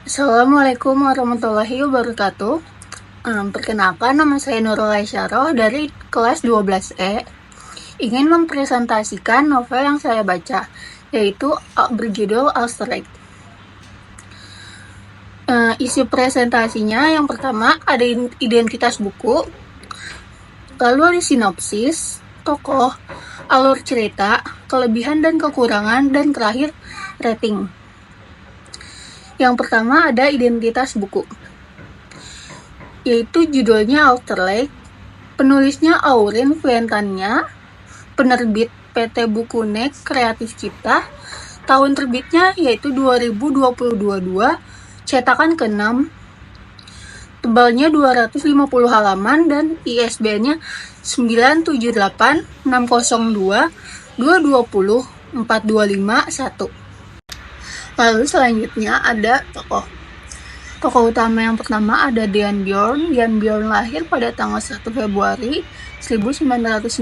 Assalamualaikum warahmatullahi wabarakatuh. Perkenalkan, nama saya Nurul Aisyarah dari kelas 12E. Ingin mempresentasikan novel yang saya baca, yaitu berjudul Alster Lake. Isi presentasinya yang pertama ada identitas buku, lalu ada sinopsis, tokoh, alur cerita, kelebihan dan kekurangan, dan terakhir rating. Yang pertama ada identitas buku, yaitu judulnya Alster Lake, penulisnya Aurin Vientania, penerbit PT Buku Next Kreatif Cipta, tahun terbitnya yaitu 2022, cetakan ke-6, tebalnya 250 halaman dan ISBN-nya 978-602-220-4251. Lalu selanjutnya ada tokoh utama yang pertama ada Dean Bjorn. Dean Bjorn lahir pada tanggal 1 Februari 1998.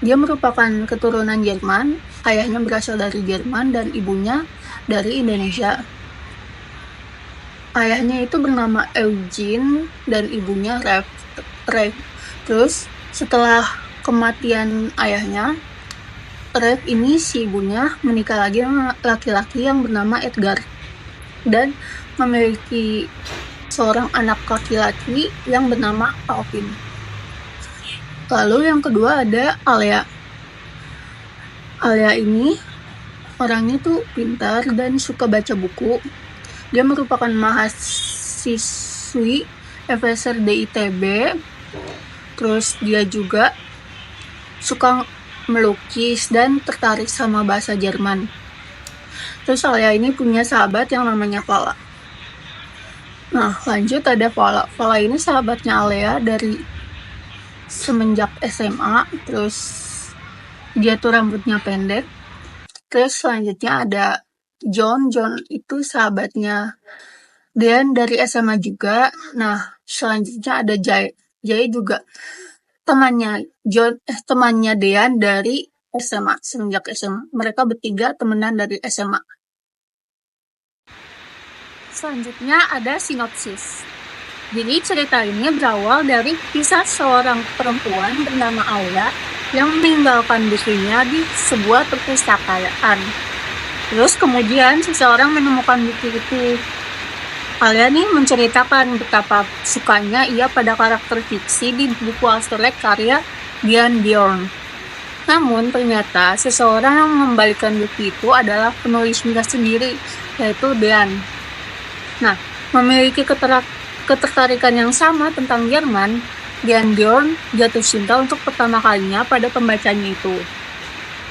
Dia merupakan keturunan Jerman. Ayahnya berasal dari Jerman dan ibunya dari Indonesia. Ayahnya itu bernama Eugene dan ibunya Rev. Terus setelah kematian ayahnya, Rev ini si ibunya menikah lagi dengan laki-laki yang bernama Edgar dan memiliki seorang anak laki-laki yang bernama Alvin. Lalu yang kedua ada Alia. Alia ini orangnya tuh pintar dan suka baca buku. Dia merupakan mahasiswi FSR di ITB. Terus dia juga suka melukis dan tertarik sama bahasa Jerman. Terus Alia ini punya sahabat yang namanya Vala. Nah, lanjut ada Vala. Vala ini sahabatnya Alia dari semenjak SMA. Terus dia tuh rambutnya pendek. Terus selanjutnya ada John. John itu sahabatnya Dean dari SMA juga. Nah, selanjutnya ada Jay. Jay juga temannya Dean dari SMA, semenjak SMA. Mereka bertiga temenan dari SMA. Selanjutnya ada sinopsis. Jadi cerita ini berawal dari kisah seorang perempuan bernama Aula yang meninggalkan bukunya di sebuah perpustakaan. Terus kemudian seseorang menemukan buku itu. Alia nih menceritakan betapa sukanya ia pada karakter fiksi di buku Alster Lake karya Dean Bjorn. Namun ternyata seseorang yang mengembalikan buku itu adalah penulisnya sendiri, yaitu Dean. Nah, memiliki ketertarikan yang sama tentang Jerman, Dean Bjorn jatuh cinta untuk pertama kalinya pada pembacanya itu.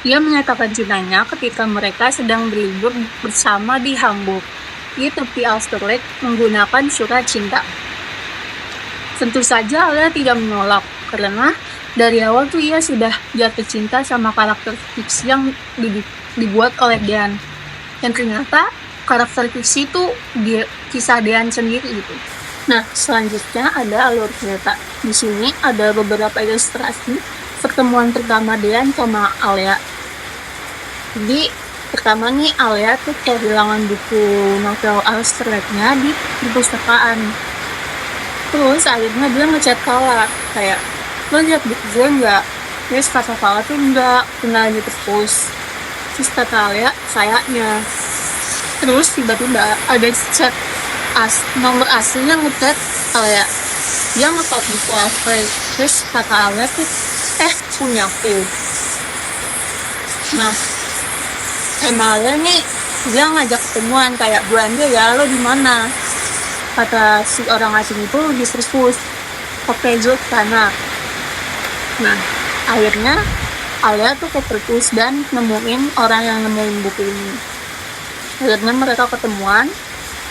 Ia menyatakan cintanya ketika mereka sedang berlibur bersama di Hamburg, di tepi Alster Lake menggunakan surat cinta. Tentu saja Alia tidak menolak, karena dari awal tuh ia sudah jatuh cinta sama karakter fiksi yang dibuat oleh Dean. Dan ternyata karakter fiksi itu kisah Dean sendiri gitu. Nah, selanjutnya ada alur cerita. Di sini ada beberapa ilustrasi pertemuan pertama Dean sama Alia. Jadi pertama nih Alia tuh kehilangan buku novel Alster Lake-nya di perpustakaan. Terus akhirnya dia ngechat Vala kayak, lo lihat buku gue nggak? Terus kata Vala tuh nggak, pernah di perpus. Terus kata Alia, kayaknya. Terus tiba-tiba ada chat nomor aslinya ngechat Alia. Dia ngetok buku Alster Lake. Terus kata Alia tuh, punya aku. Nah, Alia nih dia ngajak ketemuan kayak, Bu Anda ya, lo di mana? Kata si orang asing itu di perpus. Oke, Zul sana. Nah, akhirnya Alia tuh ke perpus dan nemuin orang yang nemuin buku ini. Akhirnya mereka ketemuan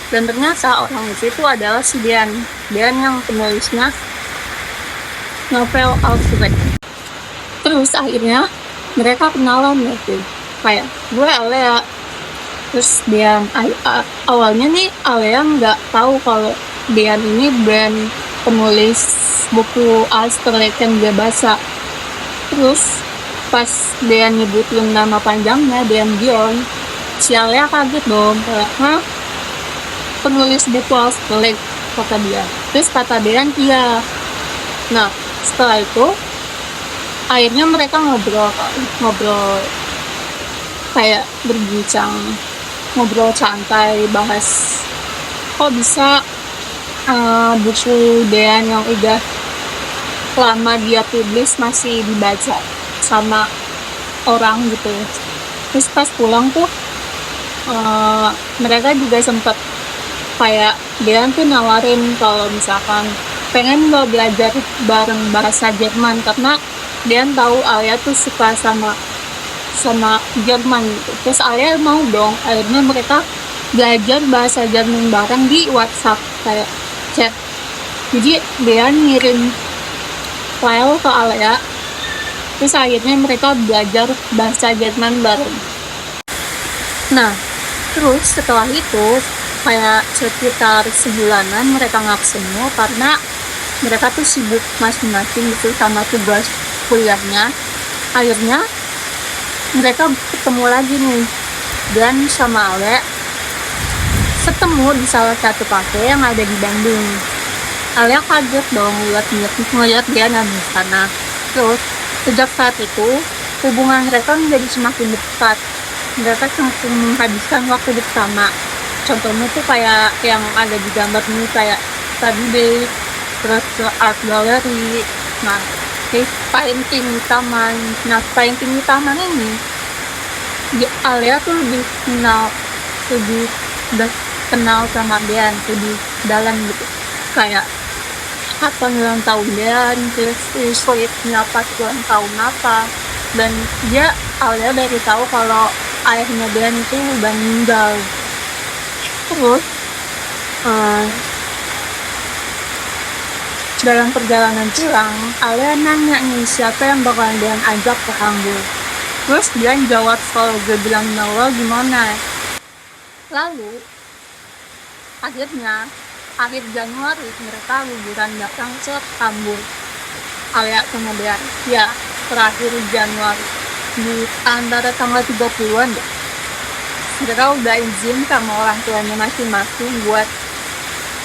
dan ternyata orang itu adalah si Dean yang penulisnya novel Alster Lake. Terus akhirnya mereka kenalan gitu. Kayak, gue Alia. Terus Dean awalnya nih Alia nggak tahu kalau Dean ini brand penulis buku Alster Lake yang dia baca. Terus pas Dean nyebutin nama panjangnya, Dean Bjorn, Si Alia kaget dong, kayak, "Hah? Penulis buku Asterix?" kata dia. Terus kata Dean, "Iya." Nah, setelah itu akhirnya mereka ngobrol kayak berbincang, ngobrol santai, bahas kok bisa buku Dean yang udah lama dia publish masih dibaca sama orang gitu. Terus pas pulang tuh mereka juga sempet kayak Dean tuh nawarin kalau misalkan pengen lo belajar bareng bahasa Jerman, karena Dean tahu Alia tuh suka sama Jerman gitu. Terus Alia mau dong, akhirnya mereka belajar bahasa Jerman bareng di WhatsApp kayak chat. Jadi Dean ngirim file ke Alia, terus akhirnya mereka belajar bahasa Jerman bareng. Nah, terus setelah itu kayak sekitar sebulanan mereka nggak ketemu karena mereka tuh sibuk masing-masing gitu sama tugas kuliahnya. Akhirnya mereka ketemu lagi nih, dan sama Ale ketemu di salah satu kafe yang ada di Bandung. Ale kaget dong ngeliat dia di sana. Terus sejak saat itu hubungan mereka menjadi semakin dekat. Mereka semakin menghabiskan waktu bersama. Contohnya tuh kayak yang ada di gambar ini, kayak study day, terus ke art gallery, nah painting di taman. Nah, painting di taman ini Alia tuh lebih kenal sama Dean lebih dalam gitu, kayak apa ulang tahun Dean, terus sweetnya pas ulang tahun apa, dan Alia dari tahu kalau ayahnya Dean itu udah meninggal. Terus dalam perjalanan pulang, Alia nanya nih siapa yang bakalan Dean ajak ke Hamburg. Terus Dean jawab kalau gue bilang Noel gimana. Lalu akhirnya akhir Januari mereka liburan datang ke Hamburg. Alia sama Dean, ya terakhir Januari di antara tanggal 30-an deh. Mereka udah izin sama orang tuanya masing-masing buat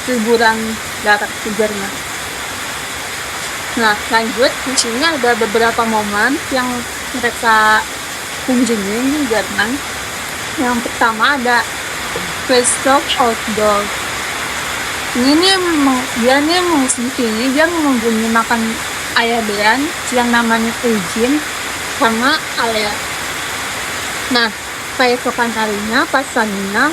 liburan darat ke Jerman. Nah, lanjut di sini ada beberapa momen yang mereka kunjungi di Jerman. Yang pertama ada Christoph Outdoor. Ini nih dia mengunjungi makan ayah Dean yang namanya Eugene sama Alia. Nah, keesokan harinya pas paginya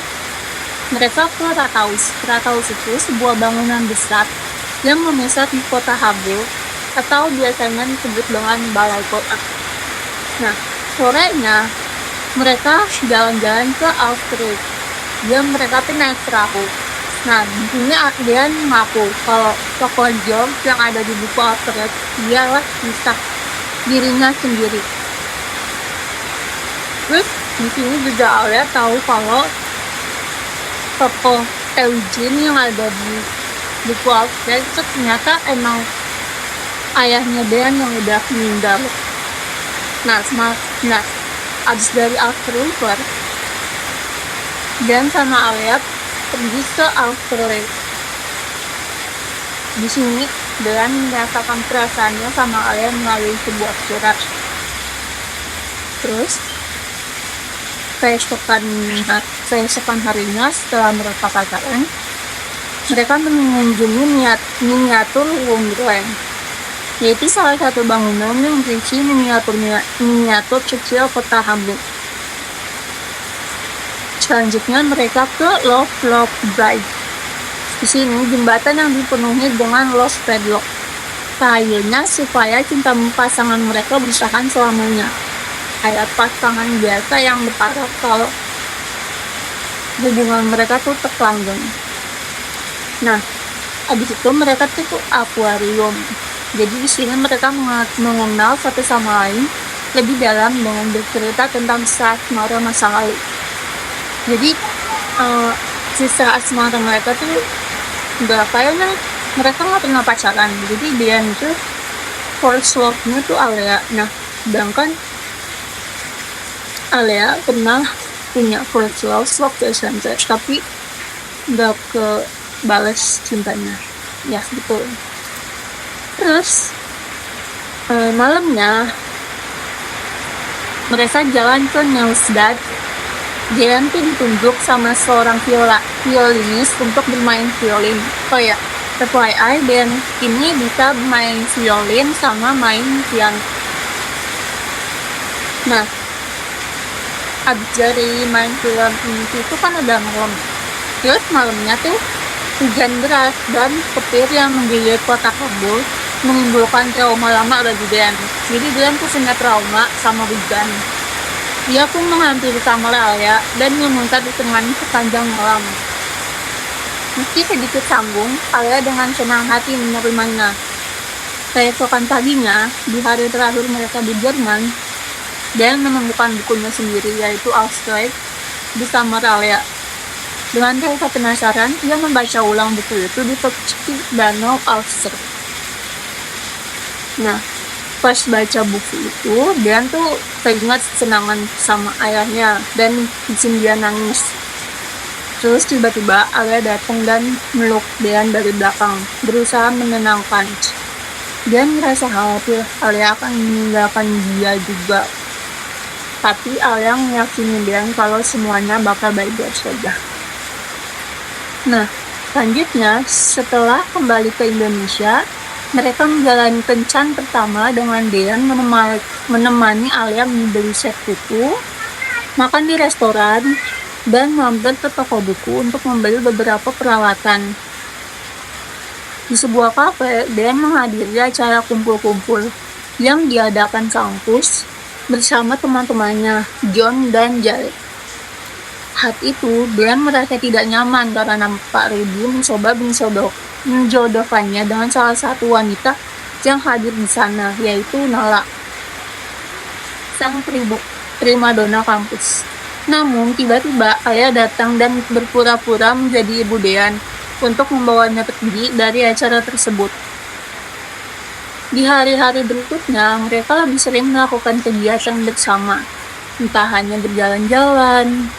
mereka ke Rathaus. Rathaus itu sebuah bangunan besar yang memisah di kota Hamburg, atau biasanya disebut dengan balai kota. Nah, sorenya mereka jalan-jalan ke Auschwitz. Mereka naik perahu. Nah, di sini Dean ngaku kalau tokoh George yang ada di buku Auschwitz dialah kisah dirinya sendiri. Terus di sini juga Alia tahu kalau tokoh Eugene yang ada di buku Auschwitz itu ternyata emang ayahnya Dean yang udah meninggal. Nah, abis dari Auschwitz, Dean sama Alia pergi ke Auschwitz. Di sini Dean merasakan perasaannya sama Alia melalui sebuah surat. Terus keesokan harinya setelah mereka pacaran, mereka mengunjungi miniatur Wonderland, yaitu salah satu bangunan yang berisi miniatur kecil kota Hamburg. Selanjutnya mereka ke Love Bridge. Di sini jembatan yang dipenuhi dengan lost padlock. Tahayulnya supaya cinta pasangan mereka bertahan selamanya. Kayak pasangan biasa yang berharap kalau hubungan mereka tuh terlanggeng. Nah, abis itu mereka tuh ke akuarium. Jadi di sini mereka mengenal satu sama lain lebih dalam dengan bercerita tentang kisah asmara masa lalu. Jadi kisah asmara mereka tuh kayaknya mereka nggak pernah pacaran. Jadi dia itu first love-nya tuh Alia. Nah, sedangkan Alia pernah punya first love waktu SMP, tapi nggak ke balas cintanya. Ya gitu. Terus malamnya mereka jalan ke Neustadt. Dian tuh ditunjuk sama seorang violinis untuk bermain violin. Oh ya, FYI, Dian ini bisa main violin sama main piano. Nah, abis dari main film itu kan ada malam. Terus malamnya tuh hujan deras dan petir yang mengguyur kota Kabul menimbulkan trauma lama bagi Dian. Jadi Dian tuh punya trauma sama hujan. Dia pun menghampiri kamar Alia dan meminta ditemani sepanjang malam. Meski sedikit canggung, Alia dengan senang hati menerimanya. Keesokan paginya, di hari terakhir mereka di Jerman, Dian menemukan bukunya sendiri, yaitu Auschwitz, di kamar Alia. Dengan rasa penasaran, ia membaca ulang buku itu di tepi danau Auschwitz. Nah, pas baca buku itu, Dian tuh teringat senangan sama ayahnya dan bikin dia nangis. Terus tiba-tiba Alia datang dan meluk Dian dari belakang, berusaha menenangkan. Dian merasa khawatir Alia akan meninggalkan dia juga. Tapi Alia meyakini Dian kalau semuanya bakal baik-baik saja. Nah, selanjutnya setelah kembali ke Indonesia, mereka menjalani kencan pertama dengan Dian menemani Alia membeli set buku, makan di restoran, dan mampir ke toko buku untuk membeli beberapa peralatan. Di sebuah kafe, Dian menghadiri acara kumpul-kumpul yang diadakan kampus bersama teman-temannya, John dan Jared. Saat itu, Dian merasa tidak nyaman karena Pak Rebu mencoba menjodohkannya dengan salah satu wanita yang hadir di sana, yaitu Nala, sang primadona kampus. Namun, tiba-tiba Alia datang dan berpura-pura menjadi ibu Dian untuk membawanya pergi dari acara tersebut. Di hari-hari berikutnya, mereka lebih sering melakukan kegiatan bersama, entah hanya berjalan-jalan,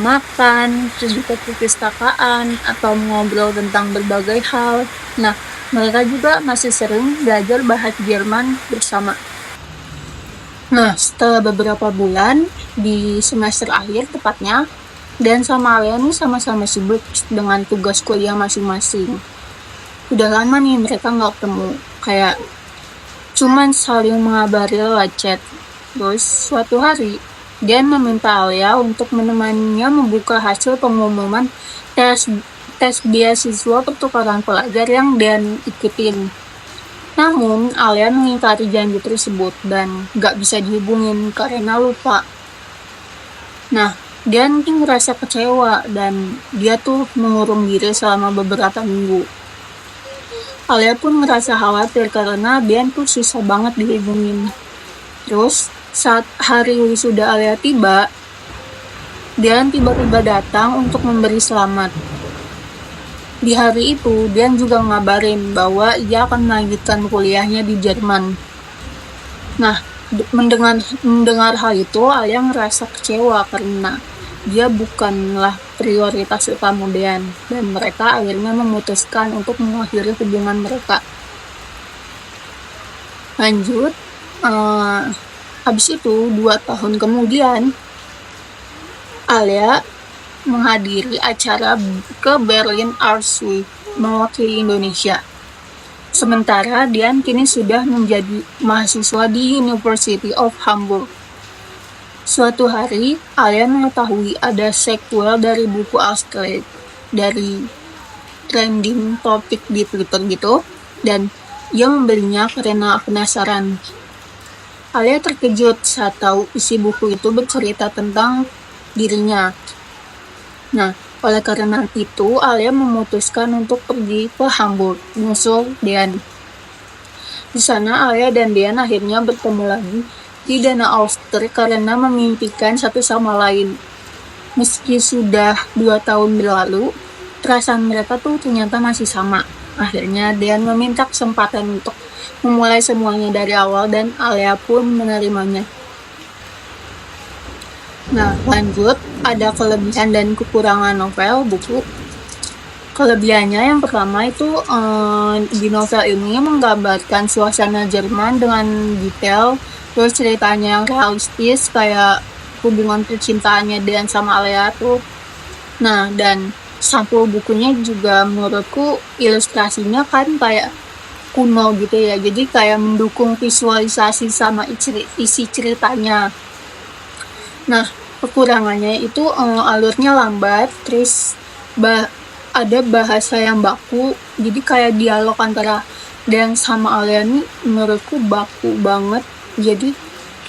makan, terus juga perpustakaan, atau ngobrol tentang berbagai hal. Nah, mereka juga masih sering belajar bahasa Jerman bersama. Nah, setelah beberapa bulan, di semester akhir tepatnya, Dan sama Alia nih sama-sama sibuk dengan tugas kuliah masing-masing. Udah lama nih mereka nggak ketemu, kayak cuman saling mengabari lewat chat. Terus suatu hari, Dan meminta Alia untuk menemaninya membuka hasil pengumuman tes beasiswa pertukaran pelajar yang Dan ikutin. Namun, Alia mengingkari janji tersebut dan gak bisa dihubungin karena lupa. Nah, Dan mungkin merasa kecewa dan dia tuh mengurung diri selama beberapa minggu. Alia pun merasa khawatir karena Dan tuh susah banget dihubungin. Terus, saat hari wisuda Alia tiba, Dan tiba-tiba datang untuk memberi selamat. Di hari itu, Dan juga ngabarin bahwa ia akan melanjutkan kuliahnya di Jerman. Nah, mendengar hal itu, Alia ngerasa kecewa karena dia bukanlah prioritas utama Dan, dan mereka akhirnya memutuskan untuk mengakhiri hubungan mereka. Lanjut, habis itu 2 tahun kemudian, Alia menghadiri acara ke Berlin Arts Week mewakili Indonesia. Sementara Dan kini sudah menjadi mahasiswa di University of Hamburg. Suatu hari, Alia mengetahui ada sequel dari buku Auschwitz dari trending topik di Twitter gitu, dan ia membelinya karena penasaran. Alia terkejut saat tahu isi buku itu bercerita tentang dirinya. Nah, oleh karena itu, Alia memutuskan untuk pergi ke Hamburg, menyusul Dan. Di sana, Alia dan Dan akhirnya bertemu lagi di Danau Auschwitz karena memimpikan satu sama lain. Meski sudah 2 tahun berlalu, perasaan mereka tuh ternyata masih sama. Akhirnya, Dan meminta kesempatan untuk memulai semuanya dari awal dan Alia pun menerimanya. Nah, lanjut, ada kelebihan dan kekurangan novel buku. Kelebihannya yang pertama itu di novel ini menggambarkan suasana Jerman dengan detail, terus ceritanya yang realistis kayak hubungan percintaannya Dan sama Alea tuh. Nah, dan sampul bukunya juga menurutku ilustrasinya kan kayak kuno gitu ya, jadi kayak mendukung visualisasi sama isi ceritanya. Nah, kekurangannya itu alurnya lambat, terus ada bahasa yang baku, jadi kayak dialog antara Dan sama Alia nih menurutku baku banget, jadi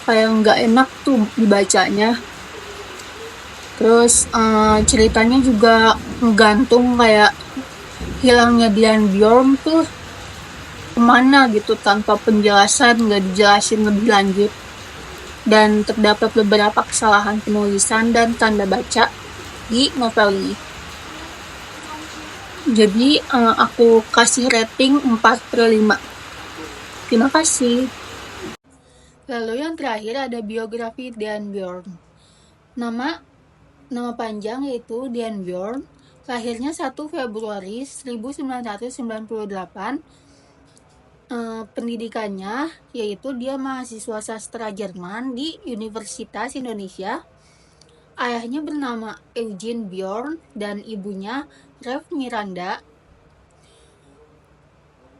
kayak nggak enak tuh dibacanya. Terus ceritanya juga ngegantung, kayak hilangnya Dian Bjorn tuh kemana gitu tanpa penjelasan, nggak dijelasin lebih lanjut. Dan terdapat beberapa kesalahan penulisan dan tanda baca di novel ini. Jadi aku kasih rating 4/5. Terima kasih. Lalu yang terakhir ada biografi Dan Bjorn. Nama panjang yaitu Dan Bjorn. Lahirnya 1 Februari 1998. Pendidikannya yaitu dia mahasiswa sastra Jerman di Universitas Indonesia. Ayahnya bernama Eugene Bjorn dan ibunya Rev Miranda.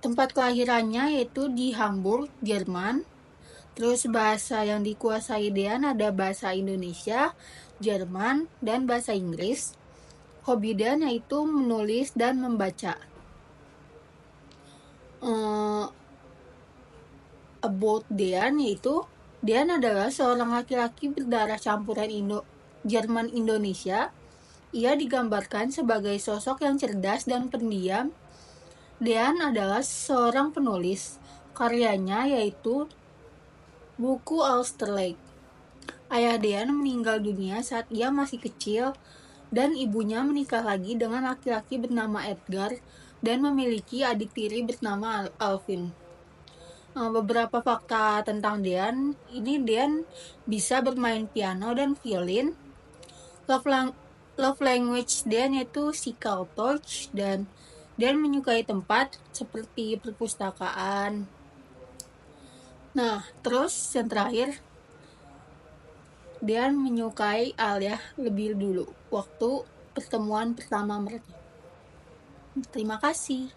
Tempat kelahirannya yaitu di Hamburg, Jerman. Terus bahasa yang dikuasai Dean ada bahasa Indonesia, Jerman, dan bahasa Inggris. Hobi Dean yaitu menulis dan membaca. About Dean yaitu Dean adalah seorang laki-laki berdarah campuran Jerman-Indonesia. Ia digambarkan sebagai sosok yang cerdas dan pendiam. Dean adalah seorang penulis. Karyanya yaitu buku Austerlitz. Ayah Dean meninggal dunia saat ia masih kecil dan ibunya menikah lagi dengan laki-laki bernama Edgar dan memiliki adik tiri bernama Alvin. Beberapa fakta tentang Dean, ini Dean bisa bermain piano dan violin. Love language Dean yaitu physical touch, dan Dean menyukai tempat seperti perpustakaan. Nah, terus yang terakhir, Dean menyukai Alia lebih dulu waktu pertemuan pertama mereka. Terima kasih.